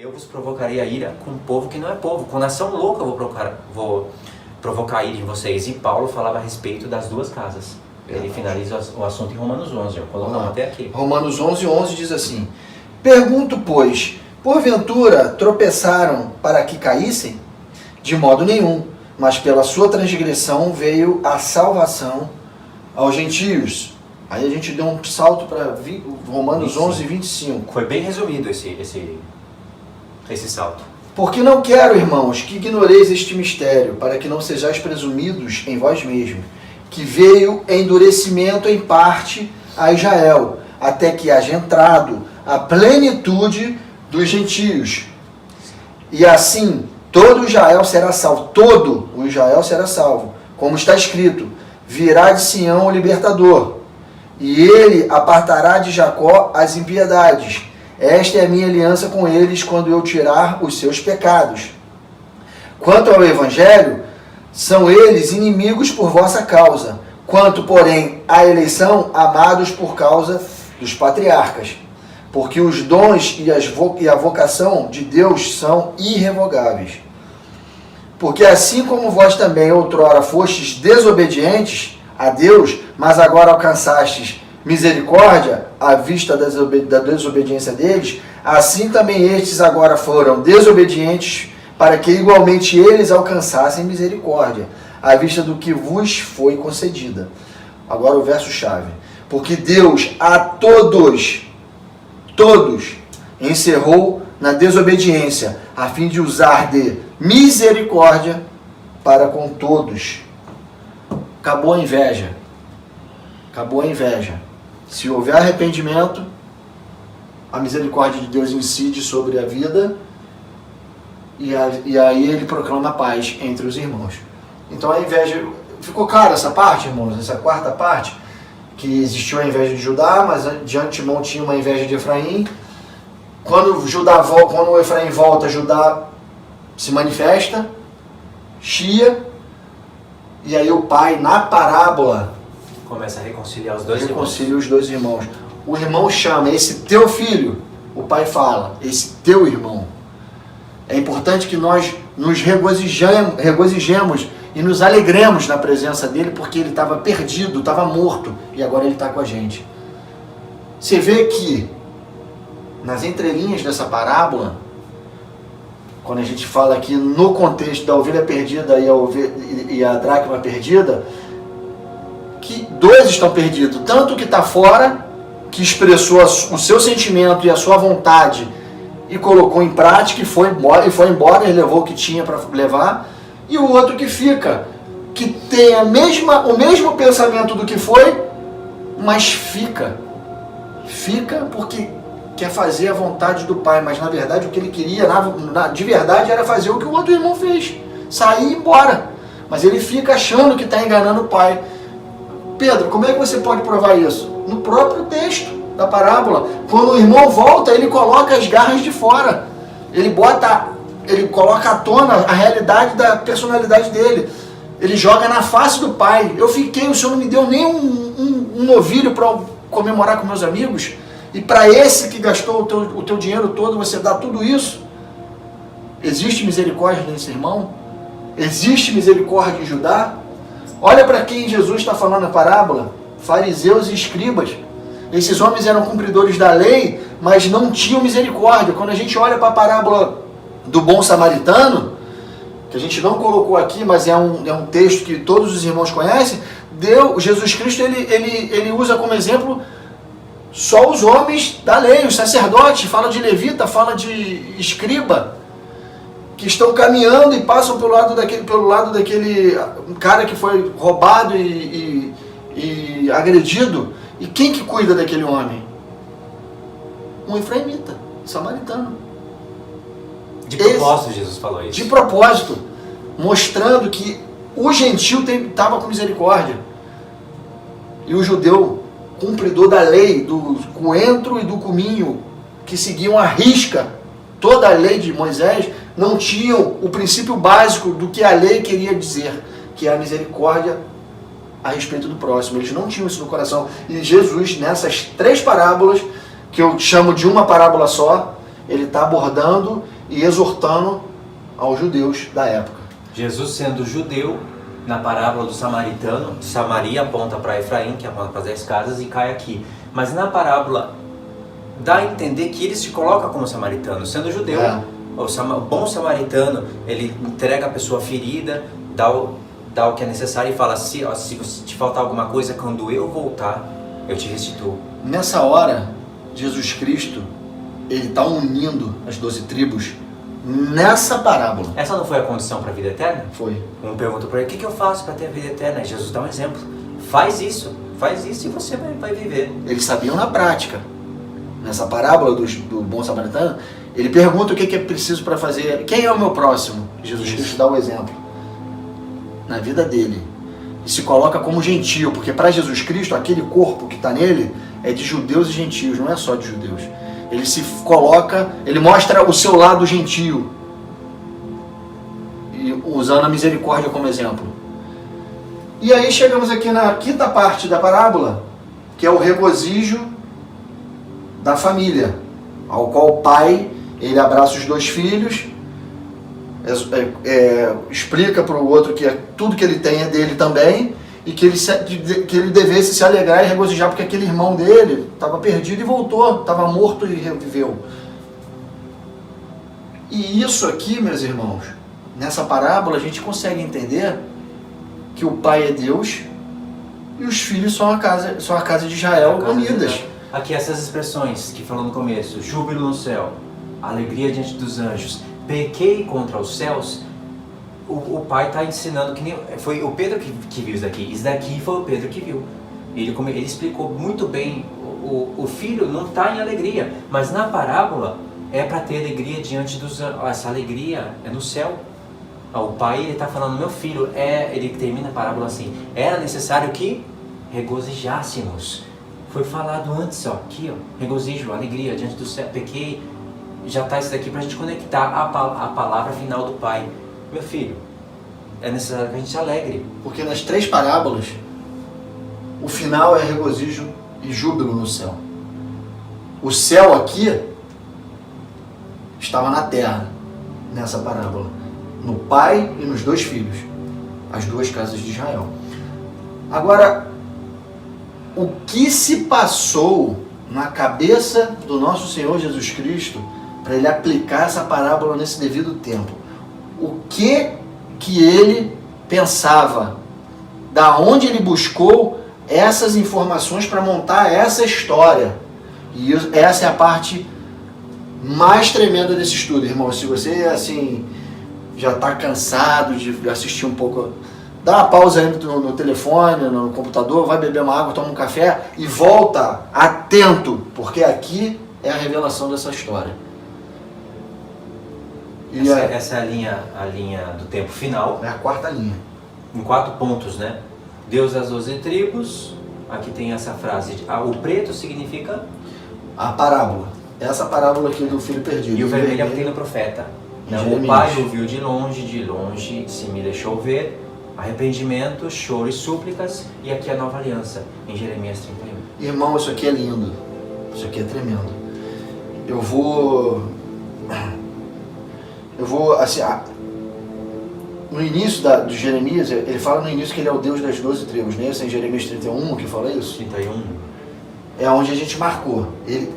Eu vos provocarei a ira com um povo que não é povo, com nação louca eu vou provocar a ira em vocês. E Paulo falava a respeito das duas casas. Ele finaliza o assunto em Romanos 11, colocamos até aqui. Romanos 11:11 diz assim: pergunto, pois, porventura tropeçaram para que caíssem? De modo nenhum, mas pela sua transgressão veio a salvação aos gentios. Aí a gente deu um salto para Romanos 11:25. Foi bem resumido esse salto. Porque não quero, irmãos, que ignoreis este mistério, para que não sejais presumidos em vós mesmos, que veio endurecimento em parte a Israel, até que haja entrado a plenitude dos gentios. E assim, todo Israel será salvo. Todo o Israel será salvo. Como está escrito, virá de Sião o libertador, e ele apartará de Jacó as impiedades. Esta é a minha aliança com eles quando eu tirar os seus pecados. Quanto ao Evangelho, são eles inimigos por vossa causa. Quanto, porém, à eleição, amados por causa dos patriarcas. Porque os dons e a vocação de Deus são irrevogáveis. Porque assim como vós também outrora fostes desobedientes a Deus, mas agora alcançastes misericórdia à vista da desobediência deles, assim também estes agora foram desobedientes, para que igualmente eles alcançassem misericórdia, à vista do que vos foi concedida. Agora o verso-chave. Porque Deus a todos, encerrou na desobediência, a fim de usar de misericórdia para com todos. Acabou a inveja. Acabou a inveja. Se houver arrependimento, a misericórdia de Deus incide sobre a vida e aí ele proclama a paz entre os irmãos. Então a inveja... Ficou claro essa parte, irmãos? Essa quarta parte? Que existiu a inveja de Judá, mas de antemão tinha uma inveja de Efraim. Quando o Efraim volta, Judá se manifesta, chia, e aí o pai, na parábola, começa a reconciliar os dois reconcilia os dois irmãos. O irmão chama, esse teu filho. O pai fala, esse teu irmão. É importante que nós nos regozijemos e nos alegremos na presença dele, porque ele estava perdido, estava morto, e agora ele está com a gente. Você vê que, nas entrelinhas dessa parábola, quando a gente fala aqui no contexto da ovelha perdida e a dracma perdida, que dois estão perdidos, tanto que está fora, que expressou o seu sentimento e a sua vontade e colocou em prática e foi embora, ele levou o que tinha para levar, e o outro que fica, que tem o mesmo pensamento do que foi, mas fica porque quer fazer a vontade do pai, mas na verdade o que ele queria de verdade era fazer o que o outro irmão fez, sair e ir embora, mas ele fica achando que está enganando o pai. Pedro, como é que você pode provar isso? No próprio texto da parábola. Quando o irmão volta, ele coloca as garras de fora. Ele coloca à tona a realidade da personalidade dele. Ele joga na face do pai. O senhor não me deu nem um novilho para comemorar com meus amigos? E para esse que gastou o teu dinheiro todo, você dá tudo isso? Existe misericórdia nesse irmão? Existe misericórdia em Judá? Olha para quem Jesus está falando na parábola, fariseus e escribas. Esses homens eram cumpridores da lei, mas não tinham misericórdia. Quando a gente olha para a parábola do bom samaritano, que a gente não colocou aqui, mas é um texto que todos os irmãos conhecem, Jesus Cristo ele usa como exemplo só os homens da lei, os sacerdotes, fala de levita, fala de escriba, que estão caminhando e passam pelo lado daquele cara que foi roubado e agredido. E quem que cuida daquele homem? Um efraimita, samaritano. De propósito, Jesus falou isso. De propósito, mostrando que o gentil estava com misericórdia. E o judeu, cumpridor da lei, do coentro e do cominho, que seguiam à risca toda a lei de Moisés, não tinham o princípio básico do que a lei queria dizer, que é a misericórdia a respeito do próximo. Eles não tinham isso no coração. E Jesus, nessas três parábolas, que eu chamo de uma parábola só, ele está abordando e exortando aos judeus da época. Jesus sendo judeu, na parábola do samaritano, Samaria aponta para Efraim, que aponta para as 10 casas, e cai aqui. Mas na parábola dá a entender que ele se coloca como samaritano, sendo judeu. O bom samaritano, ele entrega a pessoa ferida, dá o que é necessário e fala, se te faltar alguma coisa, quando eu voltar, eu te restituo. Nessa hora, Jesus Cristo, ele está unindo as 12 tribos nessa parábola. Essa não foi a condição para a vida eterna? Foi. Um perguntou para ele, o que eu faço para ter a vida eterna? E Jesus dá um exemplo. Faz isso e você vai viver. Eles sabiam na prática. Nessa parábola do bom samaritano, ele pergunta o que é preciso para fazer. Quem é o meu próximo? Jesus Cristo dá o exemplo. Na vida dele. E se coloca como gentio, porque para Jesus Cristo, aquele corpo que está nele é de judeus e gentios, não é só de judeus. Ele se coloca, ele mostra o seu lado gentio, e usando a misericórdia como exemplo. E aí chegamos aqui na quinta parte da parábola, que é o regozijo da família, ao qual o pai, ele abraça os 2 filhos, explica para o outro que tudo que ele tem é dele também, e que ele devesse se alegrar e regozijar, porque aquele irmão dele estava perdido e voltou, estava morto e reviveu. E isso aqui, meus irmãos, nessa parábola a gente consegue entender que o pai é Deus e os filhos são a casa de Israel unidas. Aqui essas expressões que falou no começo, júbilo no céu, alegria diante dos anjos, pequei contra os céus. O pai está ensinando que nem foi o Pedro que viu isso daqui foi o Pedro que viu. Ele explicou muito bem, o filho não está em alegria, mas na parábola é para ter alegria diante dos anjos, essa alegria é no céu. O pai ele está falando, meu filho, ele termina a parábola assim, era necessário que regozijássemos. Foi falado antes, aqui, regozijo, alegria diante do céu, pequei, já está isso daqui para a gente conectar a palavra final do pai. Meu filho, é necessário que a gente se alegre. Porque nas 3 parábolas, o final é regozijo e júbilo no céu. O céu aqui estava na terra, nessa parábola. No pai e nos 2 filhos. As 2 casas de Israel. Agora, o que se passou na cabeça do nosso Senhor Jesus Cristo para ele aplicar essa parábola nesse devido tempo? O que ele pensava? Da onde ele buscou essas informações para montar essa história? E essa é a parte mais tremenda desse estudo, irmão. Se você assim já está cansado de assistir um pouco, dá uma pausa aí no telefone, no computador, vai beber uma água, toma um café e volta atento, porque aqui é a revelação dessa história. Essa é a linha do tempo final. É a 4ª linha. Em 4 pontos, né? Deus das 12 tribos. Aqui tem essa frase. O preto significa? A parábola. Essa parábola aqui do filho perdido. E o vermelho é o que tem no profeta. O pai ouviu de longe se me deixou ver. Arrependimento, choro e súplicas. E aqui a nova aliança, em Jeremias 31. Irmão, isso aqui é lindo. Isso aqui é tremendo. Eu vou assim, no início de Jeremias, ele fala no início que ele é o Deus das 12 tribos, né? Isso é em Jeremias 31 que fala isso? 31. É onde a gente marcou.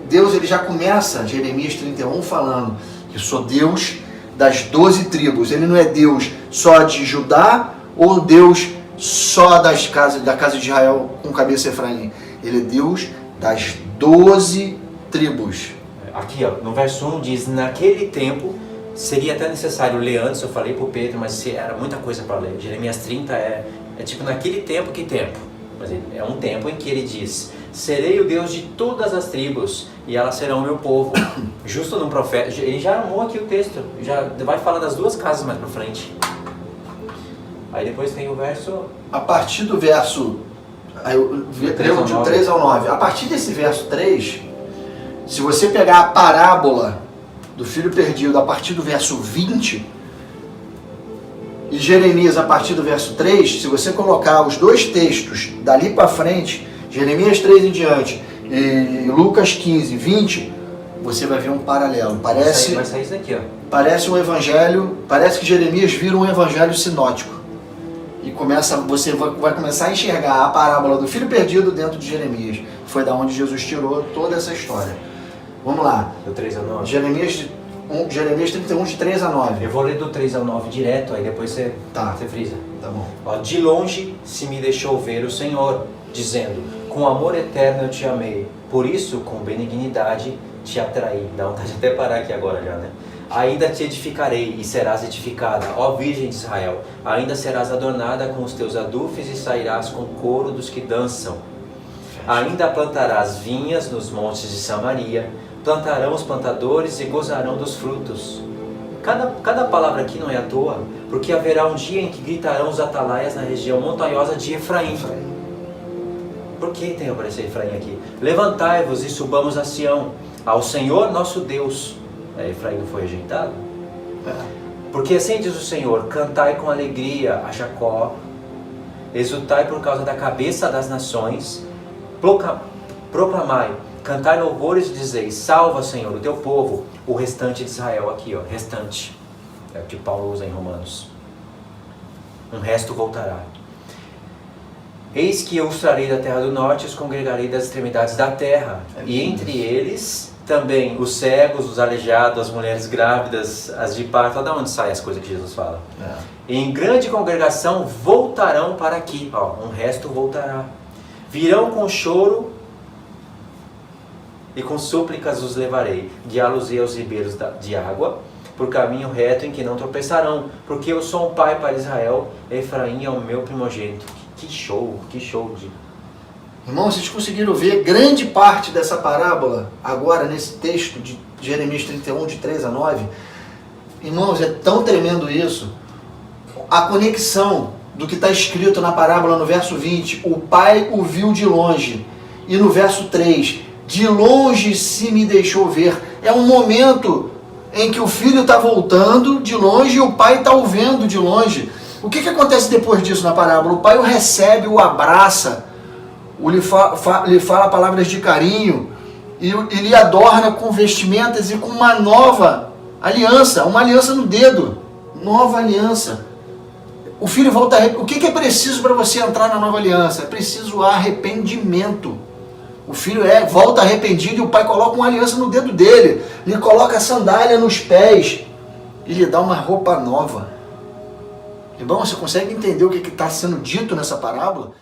Deus ele já começa, Jeremias 31, falando que sou Deus das 12 tribos. Ele não é Deus só de Judá ou Deus só da casa de Israel com cabeça Efraim. Ele é Deus das 12 tribos. Aqui, no verso 1 diz, naquele tempo, seria até necessário ler antes, eu falei para o Pedro, mas era muita coisa para ler. Jeremias 30 é tipo naquele tempo, que tempo? Mas é um tempo em que ele diz, serei o Deus de todas as tribos e elas serão o meu povo. Justo num profeta, ele já armou aqui o texto, já vai falar das 2 casas mais para frente. Aí depois tem o verso... A partir do verso 3 ao 9, a partir desse verso 3, se você pegar a parábola do filho perdido a partir do verso 20 e Jeremias a partir do verso 3, se você colocar os 2 textos dali para frente, Jeremias 3 em diante e Lucas 15, 20, você vai ver um paralelo. Vai sair isso daqui, ó. Parece um evangelho, parece que Jeremias vira um evangelho sinótico. E você vai começar a enxergar a parábola do filho perdido dentro de Jeremias. Foi da onde Jesus tirou toda essa história. Vamos lá. Do 3 ao 9. Jeremias 31, de 3 a 9. Eu vou ler do 3 ao 9 direto, aí depois você frisa. Tá bom. Ó, de longe se me deixou ver o Senhor, dizendo, com amor eterno eu te amei, por isso com benignidade te atraí. Dá vontade de até parar aqui agora já, né? Ainda te edificarei e serás edificada, ó Virgem de Israel. Ainda serás adornada com os teus adufes e sairás com o coro dos que dançam. Ainda plantarás vinhas nos montes de Samaria, plantarão os plantadores e gozarão dos frutos. Cada palavra aqui não é à toa, porque haverá um dia em que gritarão os atalaias na região montanhosa de Efraim. Por que tem aparecido Efraim aqui? Levantai-vos e subamos a Sião, ao Senhor nosso Deus. Efraim não foi rejeitado? Porque assim diz o Senhor, cantai com alegria a Jacó, exultai por causa da cabeça das nações, proclamai, cantai louvores e dizeis, salva, Senhor, o teu povo, o restante de Israel. Aqui, ó, restante. É o que Paulo usa em Romanos. Um resto voltará. Eis que eu os trarei da terra do norte e os congregarei das extremidades da terra. E entre eles também os cegos, os aleijados, as mulheres grávidas, as de parto. Olha de onde saem as coisas que Jesus fala. E em grande congregação voltarão para aqui. Ó, um resto voltará. Virão com choro e com súplicas os levarei. Guiá-los-ei aos ribeiros de água, por caminho reto em que não tropeçarão. Porque eu sou um pai para Israel, Efraim é o meu primogênito. Que show, Irmãos, vocês conseguiram ver grande parte dessa parábola agora nesse texto de Jeremias 31, de 3 a 9? Irmãos, é tão tremendo isso. A conexão do que está escrito na parábola no verso 20, o pai o viu de longe. E no verso 3, de longe se me deixou ver. É um momento em que o filho está voltando de longe e o pai está o vendo de longe. O que acontece depois disso na parábola? O pai o recebe, o abraça, lhe fala palavras de carinho e lhe adorna com vestimentas e com uma nova aliança, uma aliança no dedo, nova aliança. O filho volta o que é preciso para você entrar na nova aliança? É preciso arrependimento. O filho volta arrependido e o pai coloca uma aliança no dedo dele, lhe coloca a sandália nos pés e lhe dá uma roupa nova. Irmão, você consegue entender o que está sendo dito nessa parábola?